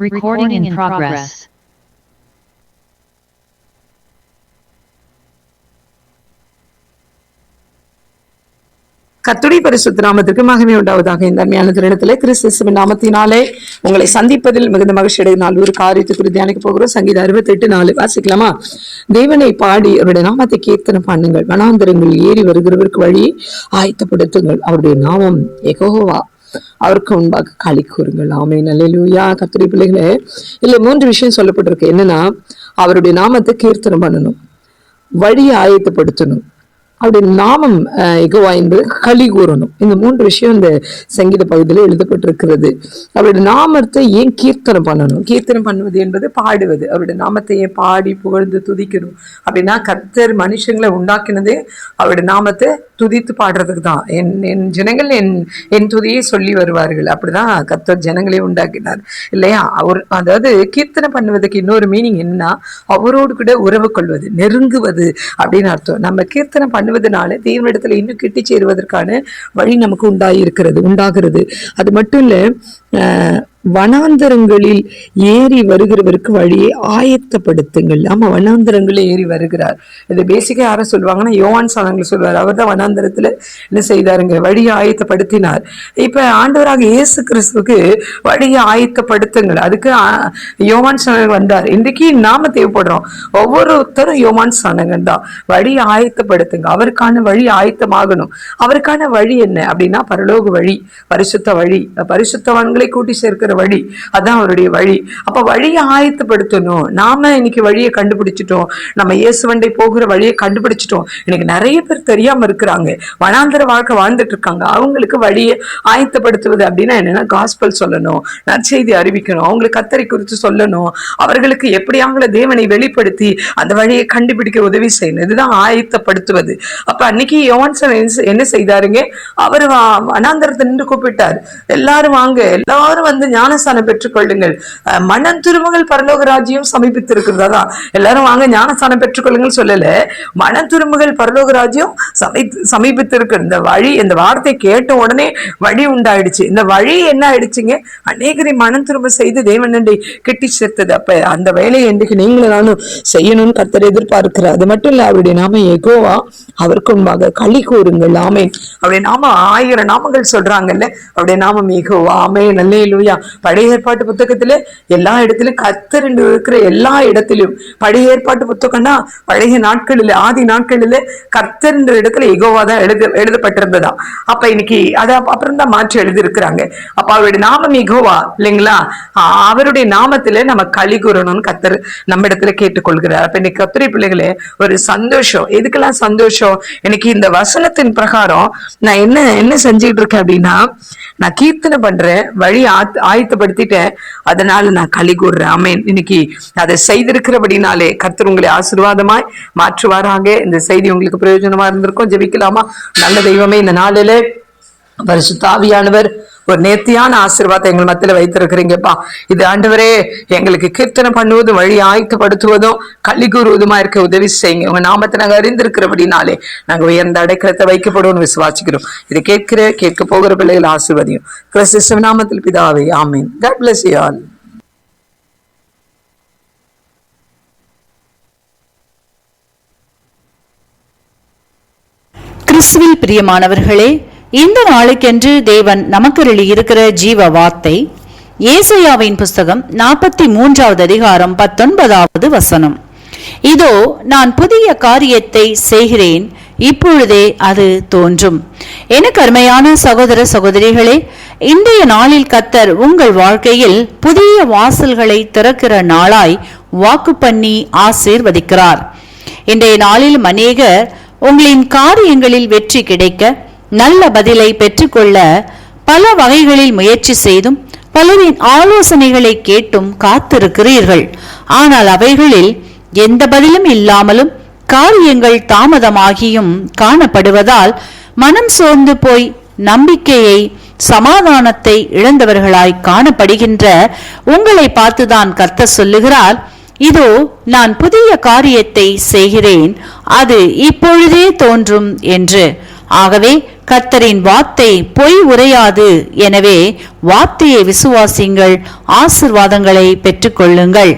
Recording in progress. கர்த்தருடைய பரிசுத்த நாமத்திற்கு மகிமை உண்டாவதாக. இந்த அருமையான தருணத்திலே கிறிஸ்துவின் நாமத்தினாலே உங்களை சந்திப்பதில் மிகுந்த மகிழ்ச்சி அடைந்தால் ஒரு காரியத்தை குறித்து தியானிக்க போகிறோம். சங்கீதம் 68:4 வாசிக்கலாமா? தேவனை பாடி அவருடைய நாமத்தை கீர்த்தனை பண்ணுங்கள், வனாந்தரங்கள் ஏறி வருகிறவருக்கு வழியை ஆயத்தப்படுத்துங்கள், அவருடைய நாமம் யெகோவா, அவருக்கு முன்பாக களி கூறுங்கள். ஆமென், அல்லேலூயா. கர்த்தருடைய பிள்ளைகளே, இல்ல 3 விஷயம் சொல்லப்பட்டிருக்கு. என்னன்னா, அவருடைய நாமத்தை கீர்த்தனை பண்ணணும், வழியை ஆயத்தப்படுத்தணும், அவருடைய நாமம் யெகோவா என்பது களி கூறணும். இந்த 3 விஷயம் இந்த சங்கீத பகுதியில் எழுதப்பட்டிருக்கிறது. அவருடைய நாமத்தை ஏன் கீர்த்தனை பண்ணணும்? கீர்த்தனை பண்ணுவது என்பது பாடுவது. அவருடைய நாமத்தை ஏன் பாடி புகழ்ந்து துதிக்கணும் அப்படின்னா, கர்த்தர் மனுஷங்களை உண்டாக்கினதே அவருடைய நாமத்தை துதித்து பாடுறதுக்கு தான். என் ஜனங்கள் என் துதியை சொல்லி வருவார்கள். அப்படிதான் கர்த்தர் ஜனங்களே உண்டாக்கினார் இல்லையா? அதாவது கீர்த்தனை பண்ணுவதற்கு இன்னொரு மீனிங் என்னன்னா, அவரோடு கூட உறவு கொள்வது, நெருங்குவது அப்படின்னு அர்த்தம். நம்ம கீர்த்தனை பண்ணுவதனால தேவனிடத்துல இன்னும் கிட்டி சேருவதற்கான வழி நமக்கு உண்டாகிறது. அது மட்டும் இல்ல, வனாந்தரங்களில் ஏறி வருகிறவருக்கு வழியை ஆயத்தப்படுத்துங்கள். ஆமா, வனாந்தரங்களில் ஏறி வருகிறார். இது பேசிக்கா யார சொல்லுவாங்கன்னா, யோவான் சாணங்கள் சொல்வார். அவர் தான் வனாந்தரத்துல என்ன செய்தாருங்க? வழியை ஆயத்தப்படுத்தினார். இப்ப ஆண்டவராக இயேசு கிறிஸ்துவுக்கு வழியை ஆயத்தப்படுத்துங்கள், அதுக்கு யோவான் சாணங்கள் வந்தார். இன்றைக்கு நாம தேவைப்படுறோம். ஒவ்வொருத்தரும் யோவான் சாணங்கள் தான். வழியை ஆயத்தப்படுத்துங்க, அவருக்கான வழி ஆயத்தமாகணும். அவருக்கான வழி என்ன அப்படின்னா, பரலோக வழி, பரிசுத்த வழி, பரிசுத்தவான்களை கூட்டி சேர்க்கிற வழி, அதான் அவருடைய வழி. அப்ப வழியை ஆயத்தப்படுத்தணும். நாம இன்னைக்கு வழியை கண்டுபிடிச்சிட்டோம், நம்ம இயேசுவண்டை போகிற வழியை கண்டுபிடிச்சிட்டோம். இன்னைக்கு நிறைய பேர் தெரியாம இருக்கிறாங்க, வனாந்தர வாழ்க்கை வாழ்ந்துட்டு இருக்காங்க. அவங்களுக்கு வழியை ஆயத்தப்படுத்துவது அப்படின்னா என்னன்னா, காஸ்பல் சொல்லணும், நற்செய்தி அறிவிக்கணும், அவங்களுக்கு கர்த்தரை குறித்து சொல்லணும், அவர்களுக்கு எப்படியாங்கள தேவனை வெளிப்படுத்தி அந்த வழியை கண்டுபிடிக்க உதவி செய்யணும். இதுதான் ஆயத்தப்படுத்துவது. அப்ப அன்னைக்கு யோவான் என்ன செய்தாருங்க? அவர் வனாந்தரத்தை நின்று கூப்பிட்டார், எல்லாரும் வாங்க, எல்லாரும் வந்து ஞானஸ்தானம் பெற்றுக் கொள்ளுங்கள், மனம் திரும்புங்கள், பரலோக ராஜ்யம் சமீபித்திருக்கிறதா. எல்லாரும் வாங்க ஞானஸ்தானம் பெற்றுக் கொள்ளுங்கள் சொல்லல, மனம் திரும்புகள், பரலோக ராஜ்யம் சமீபித்திருக்கு. இந்த வழி, இந்த வார்த்தை கேட்ட உடனே வழி உண்டாயிடுச்சு. இந்த வழி என்ன ஆயிடுச்சுங்க? அநேகரை மனம் திரும்ப செய்து தேவனண்டை கெட்டி சேர்த்தது. அப்ப அந்த வேலையை இன்றைக்கு நீங்களும் நானும் செய்யணும்னு கர்த்தர் எதிர்பார்க்கிறார். அது மட்டும் இல்ல, அவருடைய நாமம் யெகோவா, அவருக்கு முன்பாக களி கூறுங்கள். ஆமென். அவருடைய நாமம் 1000 நாமங்கள் சொல்றாங்கல்ல, அவருடைய நாமம் யெகோவா. ஆமென், அல்லேலூயா. பழைய ஏற்பாட்டு புத்தகத்துல எல்லா இடத்திலும் கர்த்தர் என்று இருக்கிற எல்லா இடத்திலும், பழைய ஏற்பாட்டு புத்தகம்னா பழைய நாட்களில், ஆதி நாட்களில் கர்த்தர் என்ற இடத்துல யெகோவா தான் எழுதப்பட்டிருந்ததா. அப்ப இன்னைக்கு அதை அப்புறம் தான் மாற்றி எழுதி இருக்கிறாங்க. அப்ப அவருடைய நாமம் யெகோவா இல்லைங்களா? அவருடைய நாமத்துல நம்ம களி கூறணும்னு கர்த்தர் நம்ம இடத்துல கேட்டுக்கொள்கிறார். அப்ப இன்னைக்கு கர்த்தருடைய பிள்ளைகளே, ஒரு சந்தோஷம். எதுக்கெல்லாம் சந்தோஷம்? இன்னைக்கு இந்த வசனத்தின் பிரகாரம் நான் என்ன செஞ்சுட்டு இருக்கேன் அப்படின்னா, நான் கீர்த்தனை பண்றேன், வழி ஆயத்தப்படுத்திட்டேன், அதனால நான் களி கூறுறேன். ஆமென். இன்னைக்கு அதை செய்திருக்கிறபடினாலே கர்த்தர் உங்களை ஆசீர்வாதமாய் மாற்றுவாராக. இந்த செய்தி உங்களுக்கு பிரயோஜனமா இருந்திருக்கும். ஜெபிக்கலாமா? நல்ல தெய்வமே, இந்த நாளிலே பரிசுத்த ஆவியானவர் ஒரு நேர்த்தியான ஆசீர்வாதத்தை எங்கள் மத்தியில வைத்திருக்கிறீங்கப்பா. இது ஆண்டவரே, எங்களுக்கு கீர்த்தனை பண்ணுவதும் வழி ஆயத்தப்படுத்துவதும் களி கூறுவதுமா இருக்க உதவி செய்யுங்க. உங்க நாமத்தை நாங்க அறிந்திருக்கிறபடினாலே நாங்க உயர்ந்த அடைக்கலத்தை வைக்கப்படுவோம்னு விசுவாசிக்கிறோம். இதை கேட்க போகிற பிள்ளைகள் ஆசீர்வதியும் கிறிஸ்து நாமத்தில் பிதாவே, ஆமென். God bless you all. கிறிஸ்துவில் பிரியமானவர்களே, இந்த நாளுக்கென்று தேவன் நமக்கு இருக்கிற ஜீவ வார்த்தை ஏசாயாவின் புஸ்தகம் 43வது அதிகாரம் 19வது வசனம். இதோ நான் புதிய காரியத்தை செய்கிறேன், இப்பொழுதே அது தோன்றும். எனக்கு அருமையான சகோதர சகோதரிகளே, இன்றைய நாளில் கர்த்தர் உங்கள் வாழ்க்கையில் புதிய வாசல்களை திறக்கிற நாளாய் வாக்கு பண்ணி ஆசீர்வதிக்கிறார். இன்றைய நாளில் அநேகர் உங்களின் காரியங்களில் வெற்றி கிடைக்க, நல்ல பதிலை பெற்றுக்கொள்ள பல வகைகளில் முயற்சி செய்தும் பலரின் ஆலோசனைகளை கேட்டும் காத்திருக்கிறீர்கள். ஆனால் அவைகளில் எந்த பதிலும் இல்லாமலும் காரியங்கள் தாமதமாகியும் காணப்படுவதால் மனம் சோர்ந்து போய் நம்பிக்கையை, சமாதானத்தை இழந்தவர்களாய் காணப்படுகின்ற உங்களை பார்த்துதான் கர்த்தர் சொல்லுகிறார், இதோ நான் புதிய காரியத்தை செய்கிறேன், அது இப்பொழுதே தோன்றும் என்று. ஆகவே கர்த்தரின் வார்த்தை பொய் உரையாது. எனவே வார்த்தையை விசுவாசிங்கள், ஆசீர்வாதங்களை பெற்றுக்கொள்ளுங்கள்.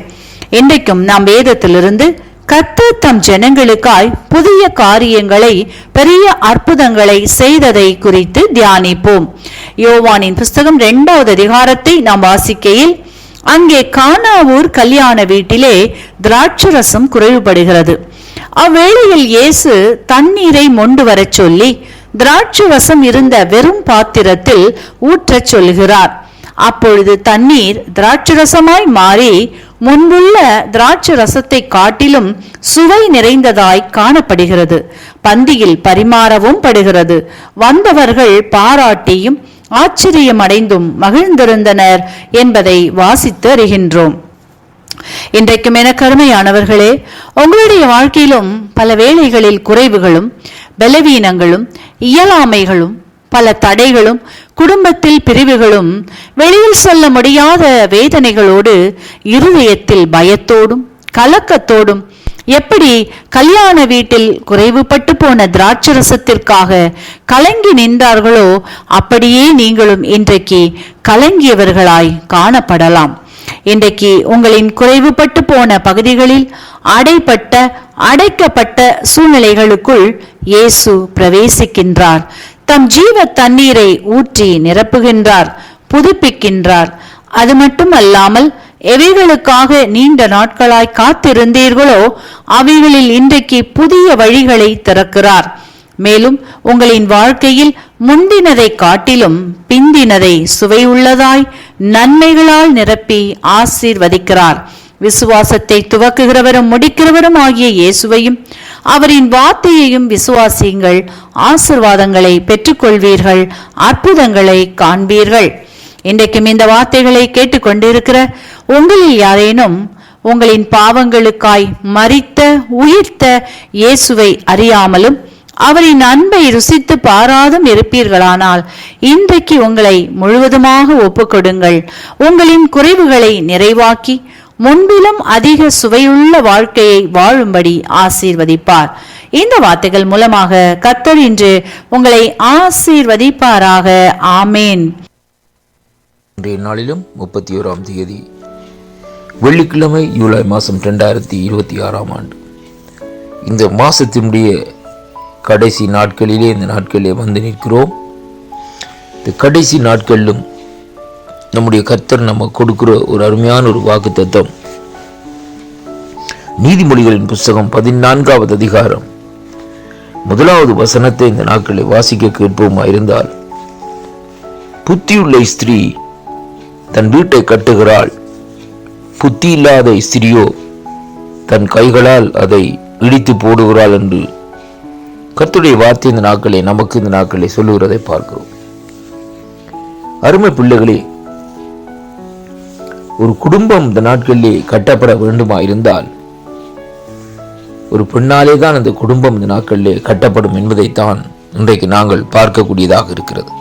இன்றைக்கும் நாம் வேதத்திலிருந்து கர்த்தர் தம் ஜனங்களுக்காய் புதிய காரியங்களை, பெரிய அற்புதங்களை செய்ததை குறித்து தியானிப்போம். யோவானின் புஸ்தகம் 2வது அதிகாரத்தை நாம் வாசிக்கையில், அங்கே கானா ஊர் கல்யாண வீட்டிலே திராட்சரசம் குறைவுபடுகிறது. அவ்வேளையில் இயேசு தண்ணீரை மொண்டு வரச் சொல்லி திராட்சரசம் இருந்த வெறும் பாத்திரத்தில் ஊற்றச் சொல்கிறார். அப்பொழுது தண்ணீர் திராட்சரசமாய் மாறி முன்புள்ள திராட்சரசத்தை காட்டிலும் சுவை நிறைந்ததாய் காணப்படுகிறது. பந்தியில் பரிமாறவும் படுகிறது. வந்தவர்கள் பாராட்டியும் ஆச்சரியமடைந்தும் மகிழ்ந்திருந்தனர் என்பதை வாசித்து அறிகின்றோம். இன்றைக்கும் என கருமையானவர்களே, உங்களுடைய வாழ்க்கையிலும் பல வேளைகளில் குறைவுகளும் பலவீனங்களும் இயலாமைகளும் பல தடைகளும் குடும்பத்தில் பிரிவுகளும் வெளியில் சொல்ல முடியாத வேதனைகளோடு இருதயத்தில் பயத்தோடும் கலக்கத்தோடும் எப்படி கல்யாண வீட்டில் குறைவுபட்டு போன திராட்சரசத்திற்காக கலங்கி நின்றார்களோ அப்படியே நீங்களும் இன்றைக்கு கலங்கியவர்களாய் காணப்படலாம். இன்றைக்கு உங்களின் குறைவுபட்டு போன பகுதிகளில் அடைக்கப்பட்ட சூழ்நிலைகளுக்குள் இயேசு பிரவேசிக்கின்றார். தம் ஜீவ தண்ணீரை ஊற்றி நிரப்புகின்றார், புதுப்பிக்கின்றார். அது மட்டும் அல்லாமல் எவைகளுக்காக நீண்ட நாட்களாய் காத்திருந்தீர்களோ அவைகளில் இன்றைக்கு புதிய வழிகளை திறக்கிறார். மேலும் உங்களின் வாழ்க்கையில் முந்தினதை காட்டிலும் பிந்தினதை சுவையுள்ளதாய் நன்மைகளால் நிரப்பி ஆசீர்வதிக்கிறார். விசுவாசத்தை துவக்குகிறவரும் முடிக்கிறவரும் ஆகிய இயேசுவையும் அவரின் வார்த்தையையும் விசுவாசியுங்கள், ஆசீர்வாதங்களை பெற்றுக்கொள்வீர்கள், அற்புதங்களை காண்பீர்கள். இன்றைக்கும் இந்த வார்த்தைகளை கேட்டுக்கொண்டிருக்கிற உங்களில் யாரேனும் உங்களின் பாவங்களுக்காய் மரித்த உயிர்த்த இயேசுவை அறியாமலும் அவரின் அன்பை ருசித்து பாராதும் இருப்பீர்களானால் இன்றைக்கு உங்களை முழுவதுமாக ஒப்புக்கொடுங்கள். உங்களின் குறைவுகளை நிறைவாக்கி முன்பிலும் அதிக சுவையுள்ள வாழ்க்கையை வாழும்படி ஆசீர்வதிப்பார். இந்த வார்த்தைகள் மூலமாக கர்த்தர் இன்று உங்களை ஆசீர்வதிப்பாராக. ஆமேன். இன்றைய நாளிலும் 31ஆம் தேதி வெள்ளிக்கிழமை, ஜூலை மாதம் 2026ஆம் ஆண்டு. இந்த மாசத்தினுடைய கடைசி நாட்களிலே இந்த நாட்களிலே வந்து நிற்கிறோம். இந்த கடைசி நாட்களிலும் நம்முடைய கர்த்தர் நம்ம கொடுக்கிற ஒரு அருமையான ஒரு வாக்கு தத்தம். நீதிமொழிகளின் புஸ்தகம் 14வது அதிகாரம் 1வது வசனத்தை இந்த நாட்களை வாசிக்க கேட்போமா இருந்தால், புத்தியுள்ள ஸ்திரீ தன் வீட்டை கட்டுகிறாள், புத்தி இல்லாத ஸ்திரியோ தன் கைகளால் அதை இடித்து போடுகிறாள் என்று கர்த்தருடைய வார்த்தை இந்த நாட்களை நமக்கு இந்த நாட்களை சொல்லுகிறதை பார்க்கிறோம். அருமை பிள்ளைகளே, ஒரு குடும்பம் இந்த நாட்களிலே கட்டப்பட வேண்டுமா இருந்தால் ஒரு பெண்ணாலே தான் அந்த குடும்பம் இந்த நாட்களிலே கட்டப்படும் என்பதைத்தான் இன்றைக்கு நாங்கள் பார்க்கக்கூடியதாக இருக்கிறது.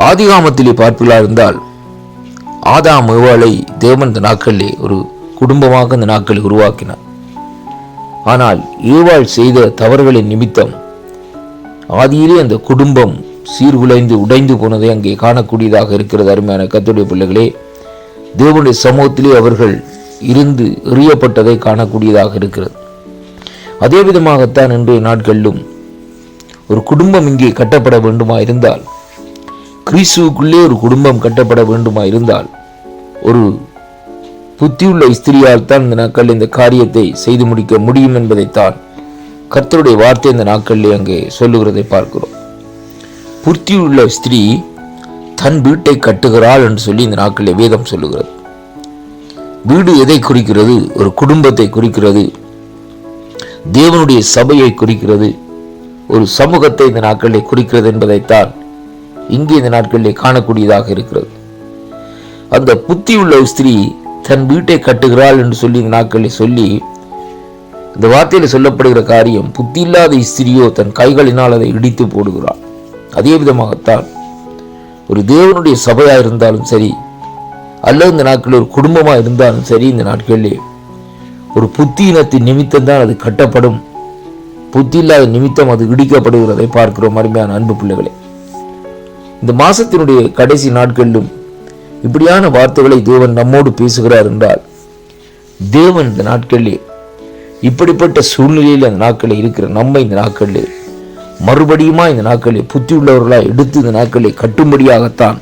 ஆதிகாமத்திலே பார்ப்பீர்களா இருந்தால் ஆதாம் ஏவாளை தேவன் இந்த நாட்களிலே ஒரு குடும்பமாக இந்த நாட்களை உருவாக்கினார். ஆனால் ஏவாள் செய்த தவறுகளின் நிமித்தம் ஆதியிலே அந்த குடும்பம் சீர்குலைந்து உடைந்து போனதை அங்கே காணக்கூடியதாக இருக்கிறது. அருமையான கர்த்தருடைய பிள்ளைகளே, தேவனுடைய சமூகத்திலே அவர்கள் இருந்து எறியப்பட்டதை காணக்கூடியதாக இருக்கிறது. அதே விதமாகத்தான் இன்றைய நாட்களிலும் ஒரு குடும்பம் இங்கே கட்டப்பட வேண்டுமா இருந்தால், கிறிஸ்துவுக்குள்ளே ஒரு குடும்பம் கட்டப்பட வேண்டுமா இருந்தால், ஒரு புத்தியுள்ள ஸ்திரியால் தான் இந்த நாட்களில் இந்த காரியத்தை செய்து முடிக்க முடியும் என்பதைத்தான் கர்த்தருடைய வார்த்தை இந்த நாட்களிலே அங்கே சொல்லுகிறதை பார்க்கிறோம். புத்தியுள்ள ஸ்திரீ தன் வீட்டை கட்டுகிறாள் என்று சொல்லி இந்த நாட்களிலே வேதம் சொல்லுகிறது. வீடு எதை குறிக்கிறது? ஒரு குடும்பத்தை குறிக்கிறது, தேவனுடைய சபையை குறிக்கிறது, ஒரு சமூகத்தை இந்த நாட்களிலே குறிக்கிறது என்பதைத்தான் இங்கே இந்த நாட்களிலே காணக்கூடியதாக இருக்கிறது. அந்த புத்தியுள்ள ஸ்திரீ தன் வீட்டை கட்டுகிறாள் என்று சொல்லி இந்த நாட்களில் சொல்லி இந்த வார்த்தையில் சொல்லப்படுகிற காரியம், புத்தி இல்லாத ஸ்திரியோ தன் கைகளினால் அதை இடித்து போடுகிறாள். அதே விதமாகத்தான் ஒரு தேவனுடைய சபையா இருந்தாலும் சரி, அல்லது இந்த நாட்களில் ஒரு குடும்பமா இருந்தாலும் சரி, இந்த நாட்களிலே ஒரு புத்தியினத்தின் நிமித்தம் தான் அது கட்டப்படும். புத்தி இல்லாத நிமித்தம் அது இடிக்கப்படுகிறதை பார்க்கிறோம். அருமையான அன்பு பிள்ளைகளே, இந்த மாசத்தினுடைய கடைசி நாட்களிலும் இப்படியான வார்த்தைகளை தேவன் நம்மோடு பேசுகிறார் என்றால், தேவன் இந்த நாட்களிலே இப்படிப்பட்ட சூழ்நிலையில் அந்த நாட்களில் இருக்கிற நம்ம இந்த நாட்களிலே மறுபடியுமா இந்த நாட்களில் புத்தி உள்ளவர்களாய் எடுத்து இந்த நாட்களை கட்டும்படியாகத்தான்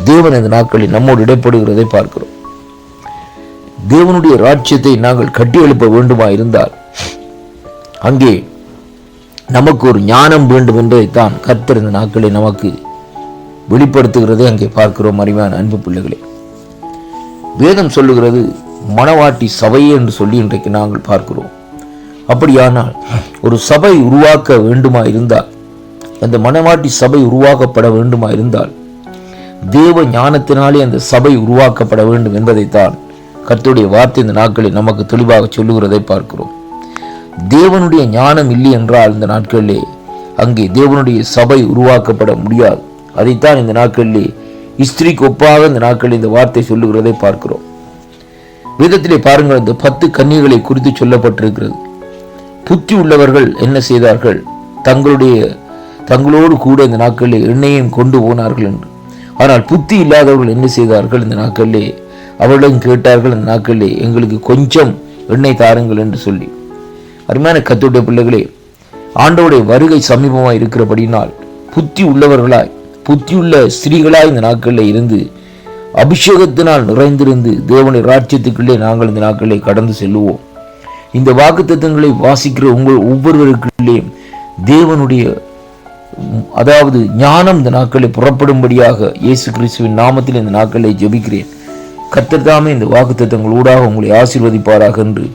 தேவன் இந்த நாட்களில் நம்மோடு இடைப்படுகிறதை பார்க்கிறோம். தேவனுடைய ராஜ்யத்தை நாங்கள் கட்டி எழுப்ப வேண்டுமா இருந்தால் அங்கே நமக்கு ஒரு ஞானம் வேண்டும் என்பதைத்தான் கர்த்தர் இந்த நாட்களை நமக்கு வெளிப்படுத்துகிறதை அங்கே பார்க்கிறோம். அருமையான அன்பு பிள்ளைகளே, வேதம் சொல்லுகிறது மணவாட்டி சபையே என்று சொல்லி இன்றைக்கு நாங்கள் பார்க்கிறோம். அப்படியானால் ஒரு சபை உருவாக்க வேண்டுமா இருந்தால், அந்த மணவாட்டி சபை உருவாக்கப்பட வேண்டுமா இருந்தால் தேவ ஞானத்தினாலே அந்த சபை உருவாக்கப்பட வேண்டும் என்பதைத்தான் கர்த்தருடைய வார்த்தை இந்த நாட்களில் நமக்கு தெளிவாக சொல்லுகிறதை பார்க்கிறோம். தேவனுடைய ஞானம் இல்லை என்றால் இந்த நாட்களிலே அங்கே தேவனுடைய சபை உருவாக்கப்பட முடியாது. அதைத்தான் இந்த நாட்களிலே ஸ்திரீக்கு ஒப்பாக இந்த நாட்களில் இந்த வார்த்தை சொல்லுகிறதை பார்க்கிறோம். வேதத்திலே பாருங்கள், இந்த 10 கன்னிகைகளை குறித்து சொல்லப்பட்டிருக்கிறது. புத்தி உள்ளவர்கள் என்ன செய்தார்கள்? தங்களோடு கூட இந்த நாட்களில் எண்ணெயையும் கொண்டு போனார்கள் என்று. ஆனால் புத்தி இல்லாதவர்கள் என்ன செய்தார்கள்? இந்த நாட்களிலே அவர்களும் கேட்டார்கள், இந்த நாட்களிலே எங்களுக்கு கொஞ்சம் எண்ணெய் தாருங்கள் என்று சொல்லி. அருமையான கர்த்தருடைய பிள்ளைகளே, ஆண்டவருடைய வருகை சமீபமாய் இருக்கிறபடினால் புத்தி உள்ளவர்களாய் புத்தியுள்ள ஸ்திரீகளாய் இந்த நாட்களில் இருந்து அபிஷேகத்தினால் நிறைந்திருந்து தேவனுடைய ராஜ்யத்துக்குள்ளே நாங்கள் இந்த நாட்களை கடந்து செல்லுவோம். இந்த வாக்குத்தத்தங்களை வாசிக்கிற உங்கள் ஒவ்வொருவருக்குள்ளேயும் தேவனுடைய அதாவது ஞானம் இந்த நாட்களை புறப்படும்படியாக இயேசு கிறிஸ்துவின் நாமத்தில் இந்த நாட்களை ஜெபிக்கிறேன். கர்த்தர் தாமே இந்த வாக்குத்தத்தங்களூடாக உங்களை ஆசீர்வதிப்பாராக என்று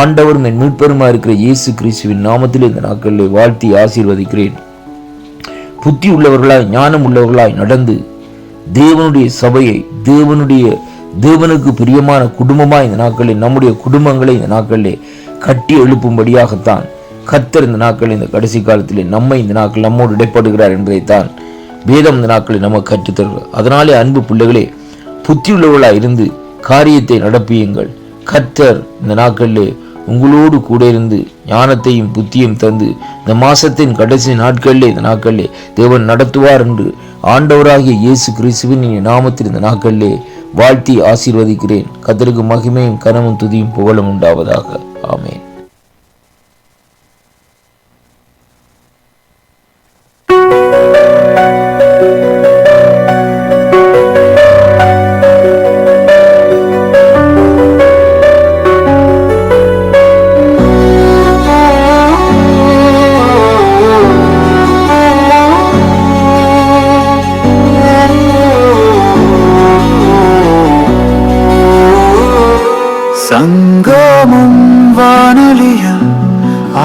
ஆண்டவர் மீட்பெருமா இருக்கிற இயேசு கிறிஸ்துவின் நாமத்தில் இந்த நாட்களில் வாழ்த்தி ஆசீர்வதிக்கிறேன். புத்தி உள்ளவர்களாய் ஞானம் உள்ளவர்களாய் நடந்து தேவனுடைய சபையை தேவனுக்கு பிரியமான குடும்பமாய் இந்த நாட்களில் நம்முடைய குடும்பங்களை இந்த நாட்களில் கட்டி எழுப்பும்படியாகத்தான் கர்த்தர் இந்த நாட்களில் இந்த கடைசி காலத்திலே நம்மை இந்த நாட்கள் நம்மோடு இடைப்படுகிறார் என்பதைத்தான் வேதம் இந்த நாட்களில் நமக்கு கற்றுத்தருகிறார். அதனாலே அன்பு பிள்ளைகளே, புத்தியுள்ளவர்களாய் இருந்து காரியத்தை நடப்பியுங்கள். கர்த்தர் இந்த நாட்களிலே உங்களோடு கூட இருந்து ஞானத்தையும் புத்தியும் தந்து இந்த மாசத்தின் கடைசி நாட்களிலே இந்த நாட்களிலே தேவன் நடத்துவார் என்று ஆண்டவராகிய இயேசு கிறிஸ்துவின் நாமத்தில் இந்த நாட்களிலே வாழ்த்தி ஆசீர்வதிக்கிறேன். கர்த்தருக்கு மகிமையும் கனமும் துதியும் புகழும் உண்டாவதாக. ஆமென். சங்கமம் வானொலியில்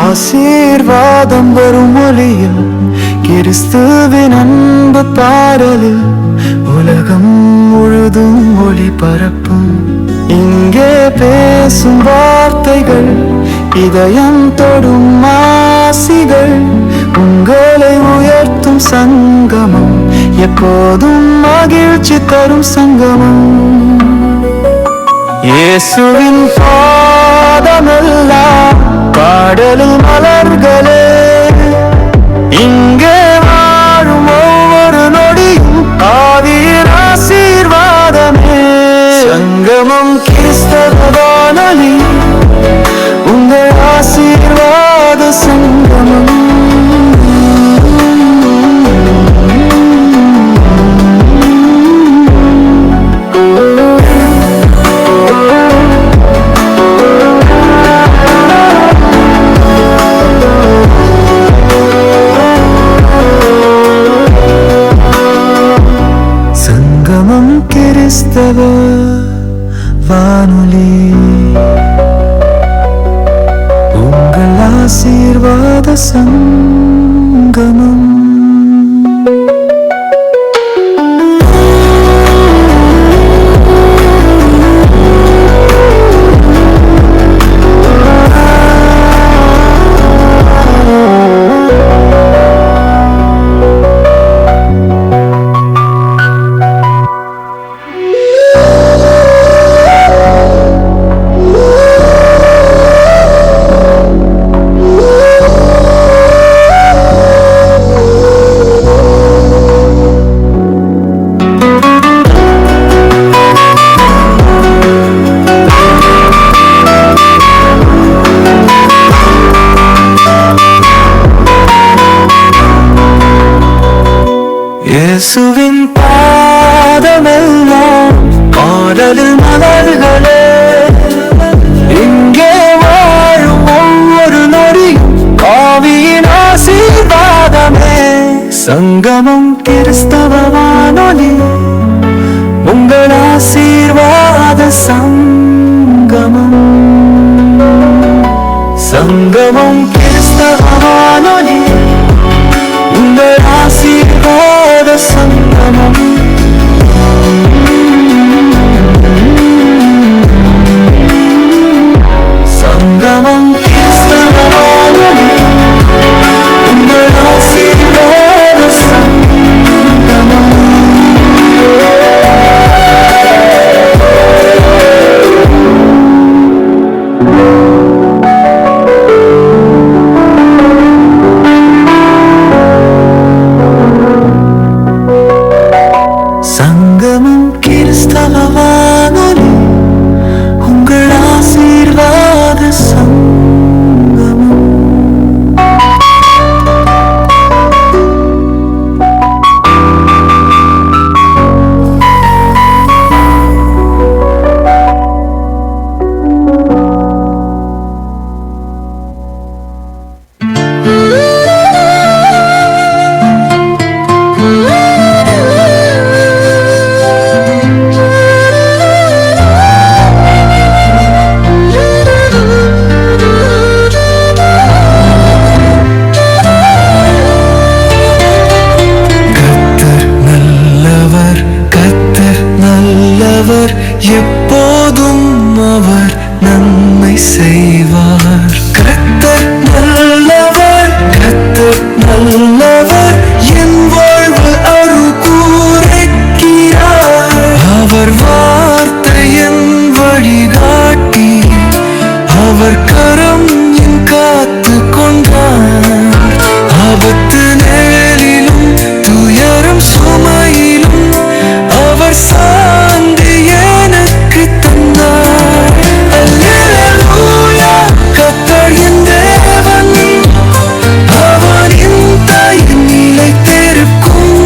ஆசீர்வாதம் வரும் ஒலியில் கிறிஸ்துவின் அன்பு பாடலில் உலகம் முழுதும் ஒளி பரப்பும். இங்கே பேசும் வார்த்தைகள் இதயம் தொடும் ஆசிகள், உங்களை உயர்த்தும் சங்கமம், எப்போதும் மகிழ்ச்சி தரும் சங்கமம். இயேசுவின் பாதமெல்லாம் பாடலும் மலர்களே, இங்கே வாழும் ஒவ்வொரு நொடியும் ஆவியின் ஆசீர்வாதமே. சங்கமம் கிறிஸ்தவ வானொலி, உங்கள் ஆசீர்வாத சங்கமம். கிறிஸ்தவ வானொலி, உங்கள் ஆசீர்வாத சங்கமம். இயேசுவின் பாதமெல்லாம் காதலில் மலர்களே. இங்கே வாழும் ஒவ்வொரு நொடியும் ஆவியின் ஆசீர்வாதமே. சங்கமம் கிறிஸ்தவ வானொலி, உங்கள் ஆசீர்வாத சங்கமம். சங்கமம் கிறிஸ்தவ வானொலி, உங்கள் ஆசீர்வாத சங்கமம். சங்கமம் கிறிஸ்தவ வானொலி, உங்கள் ஆசீர்வாத சங்கமம். சங்கமம் கிறிஸ்தவ வானொலி, உங்கள் ஆசீர்வாத சங்கமம். எப்போதும் அவர் நன்மை செய்வார். கர்த்தர் நல்லவர், கர்த்தர் நல்லவர், என் வாழ்வு அருள் கூரைக்கிறார். அவர் வார்த்தை என் வழிகாட்டி, அவர் கரம் என் காத்து கொண்டார். ஆபத்து நிழலிலும் துயரம் சுமையிலும் அவர் சார்ந்து எனக்கு தந்தார். அல்லேலூயா, கர்த்தர் என் தேவன், அவர் என் தாயின் நிலைத்திருக்கும்.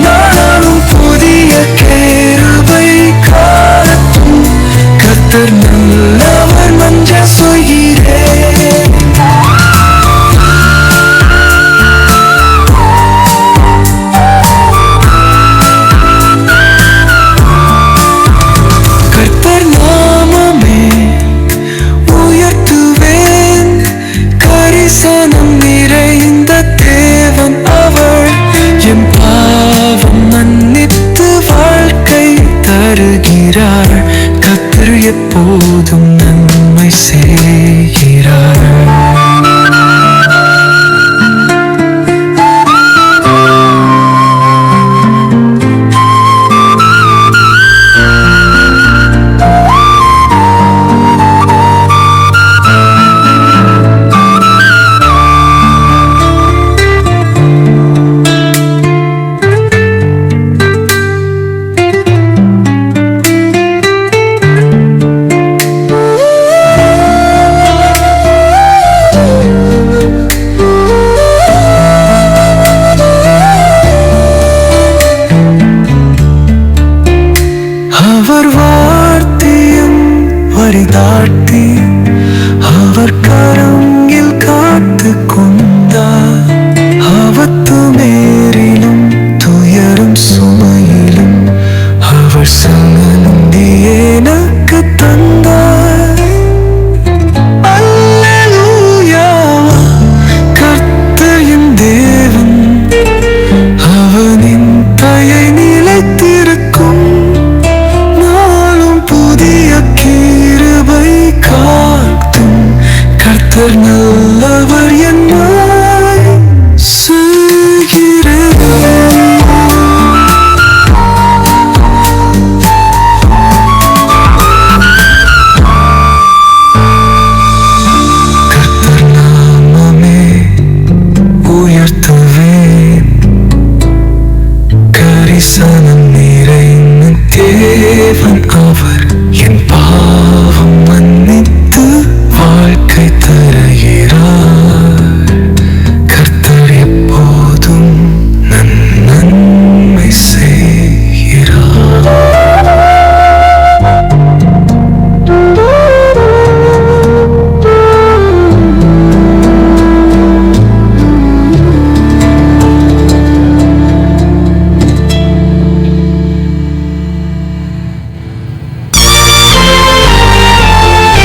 நானும் புதிய கிருபை காலத்தும் கர்த்தர் நல்லவர் நன்ற சொல்கிறேன். கர்த்தர் நாமமே உயர்த்துவேன், கரிசனம் நிறைந்த தேவன் அவர். என் பாவம் மன்னித்து வாழ்க்கை தருகிறார். கர்த்தர் எப்போதும்